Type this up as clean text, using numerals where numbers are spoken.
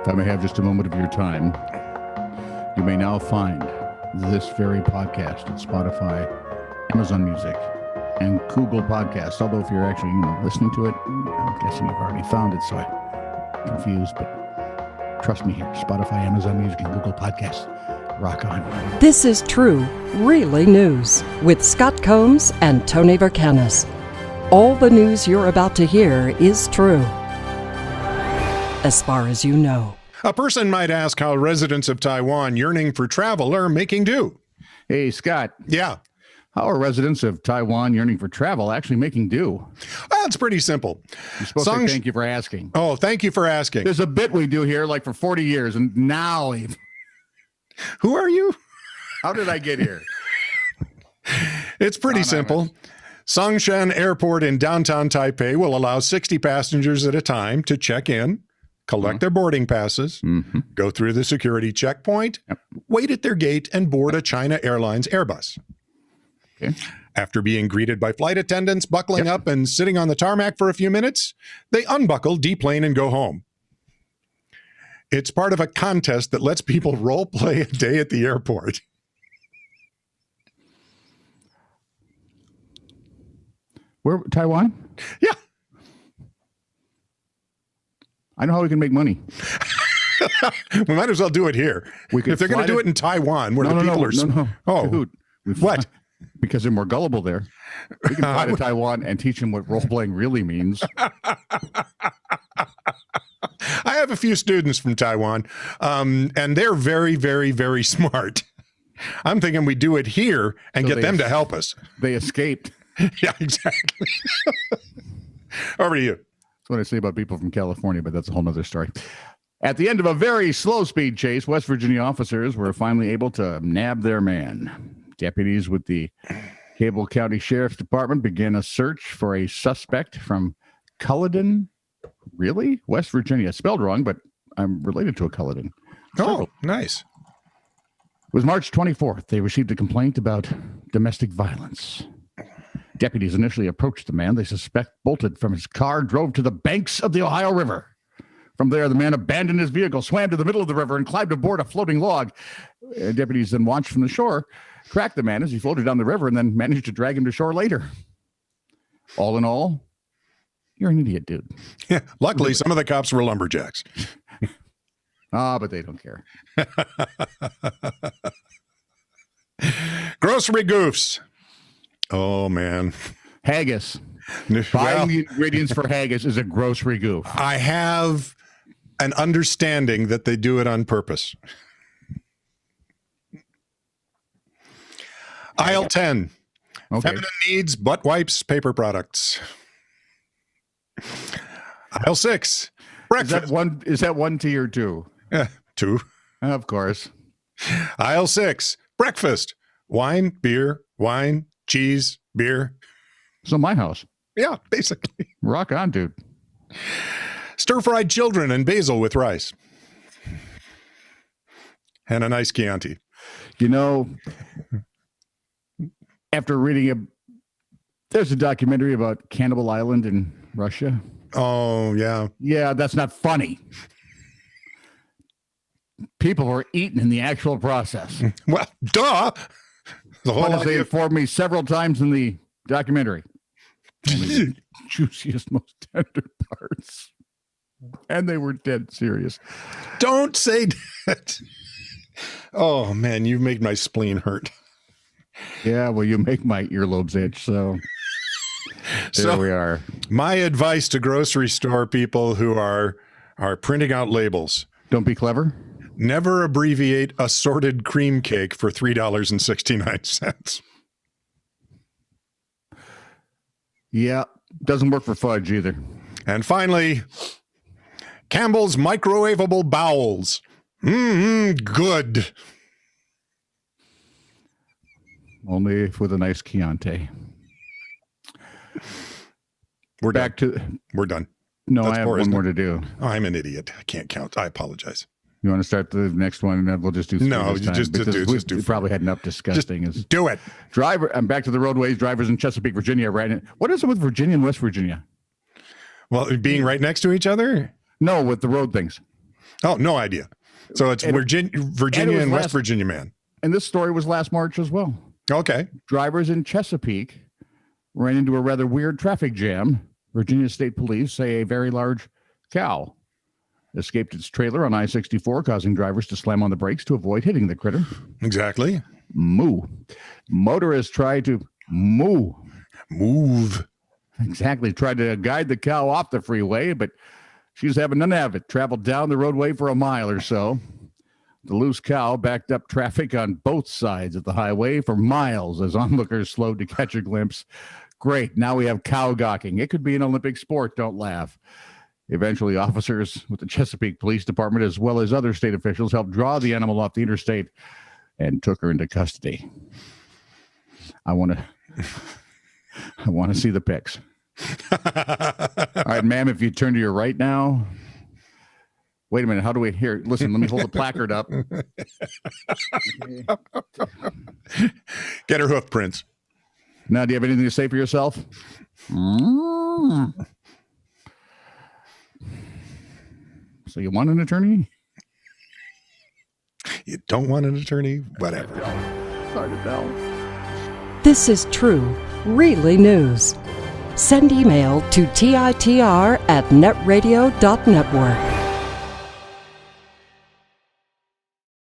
If I may have just a moment of your time, you may now find this very podcast at Spotify, Amazon Music, and Google Podcasts. Although if you're actually listening to it, I'm guessing you've already found it, so I'm confused. But trust me here, Spotify, Amazon Music, and Google Podcasts. Rock on. This is True, Really News with Scott Combs and Tony Verkinnes. All the news you're about to hear is true, as far as you know. A person might ask how residents of Taiwan yearning for travel are making do. Hey, Scott. Yeah. How are residents of Taiwan yearning for travel actually making do? Well, it's pretty simple. You're supposed to say thank you for asking. Oh, thank you for asking. There's a bit we do here like for 40 years, and now Who are you? How did I get here? It's pretty simple. Songshan Airport in downtown Taipei will allow 60 passengers at a time to check in, collect their boarding passes, go through the security checkpoint, wait at their gate, and board a China Airlines Airbus. Okay. After being greeted by flight attendants, buckling up and sitting on the tarmac for a few minutes, they unbuckle, deplane, and go home. It's part of a contest that lets people role play a day at the airport. Where, Taiwan? Yeah. I know how we can make money. We might as well do it here. If they're going to do it in Taiwan, where the people are... Oh, dude, what? Because they're more gullible there. We can fly to Taiwan and teach them what role-playing really means. I have a few students from Taiwan, and they're very, very, very smart. I'm thinking we do it here and get them to help us. They escaped. Yeah, exactly. Over to you. That's what I say about people from California, but that's a whole nother story. At the end of a very slow-speed chase, West Virginia officers were finally able to nab their man. Deputies with the Cable County Sheriff's Department began a search for a suspect from Culloden. Really? West Virginia. Spelled wrong, but I'm related to a Culloden. Oh, nice. It was March 24th. They received a complaint about domestic violence. Deputies initially approached the man they suspect bolted from his car, drove to the banks of the Ohio River. From there, the man abandoned his vehicle, swam to the middle of the river, and climbed aboard a floating log. Deputies then watched from the shore, tracked the man as he floated down the river, and then managed to drag him to shore later. All in all, you're an idiot, dude. Yeah, luckily, some of the cops were lumberjacks. But they don't care. Grocery goofs. Oh, man. Haggis. Well, Buying the ingredients for haggis is a grocery goof. I have an understanding that they do it on purpose. Aisle 10. Okay. Feminine needs, butt wipes, paper products. Aisle 6. Breakfast. Is that one T or two? Yeah, 2. Of course. Aisle 6. Breakfast. Wine, beer, wine, cheese, beer. So my house. Yeah, basically. Rock on, dude. Stir-fried children and basil with rice. And a nice Chianti. You know, after reading there's a documentary about Cannibal Island in Russia. Oh, yeah. Yeah, that's not funny. People were eaten in the actual process. Well, duh. As they informed me several times in the documentary. The juiciest, most tender parts. And they were dead serious. Don't say that. Oh, man, you've made my spleen hurt. Yeah, well, you make my earlobes itch, so there we are. My advice to grocery store people who are printing out labels. Don't be clever. Never abbreviate assorted cream cake for $3.69. Yeah, doesn't work for fudge either. And finally, Campbell's microwavable bowls. Good. Only with a nice Chianti. We're back done. We're done. No, I have one more to do. Oh, I'm an idiot. I can't count. I apologize. You want to start the next one, and then we'll just do three this time, we probably had enough disgusting. Just do it. I'm back to the roadways. Drivers in Chesapeake, Virginia. Right. What is it with Virginia and West Virginia? Well, being right next to each other? No, with the road things. Oh, no idea. So it's Virginia and West last- Virginia man. And this story was last March as well. Okay. Drivers in Chesapeake ran into a rather weird traffic jam. Virginia State Police say a very large cow escaped its trailer on I-64, causing drivers to slam on the brakes to avoid hitting the critter. Exactly. Moo. Motorists tried to move. Exactly. Tried to guide the cow off the freeway, but she's having none of it. Traveled down the roadway for a mile or so. The loose cow backed up traffic on both sides of the highway for miles as onlookers slowed to catch a glimpse. Great. Now we have cow gawking. It could be an Olympic sport. Don't laugh. Eventually, officers with the Chesapeake Police Department, as well as other state officials, helped draw the animal off the interstate and took her into custody. I want to see the pics. All right, ma'am, if you turn to your right now. Wait a minute. How do we hear? Listen, let me hold the placard up. Get her hoof prints. Now, do you have anything to say for yourself? So you want an attorney? You don't want an attorney? Whatever. Hard to tell. This is true, really news. Send email to TITR@netradio.network.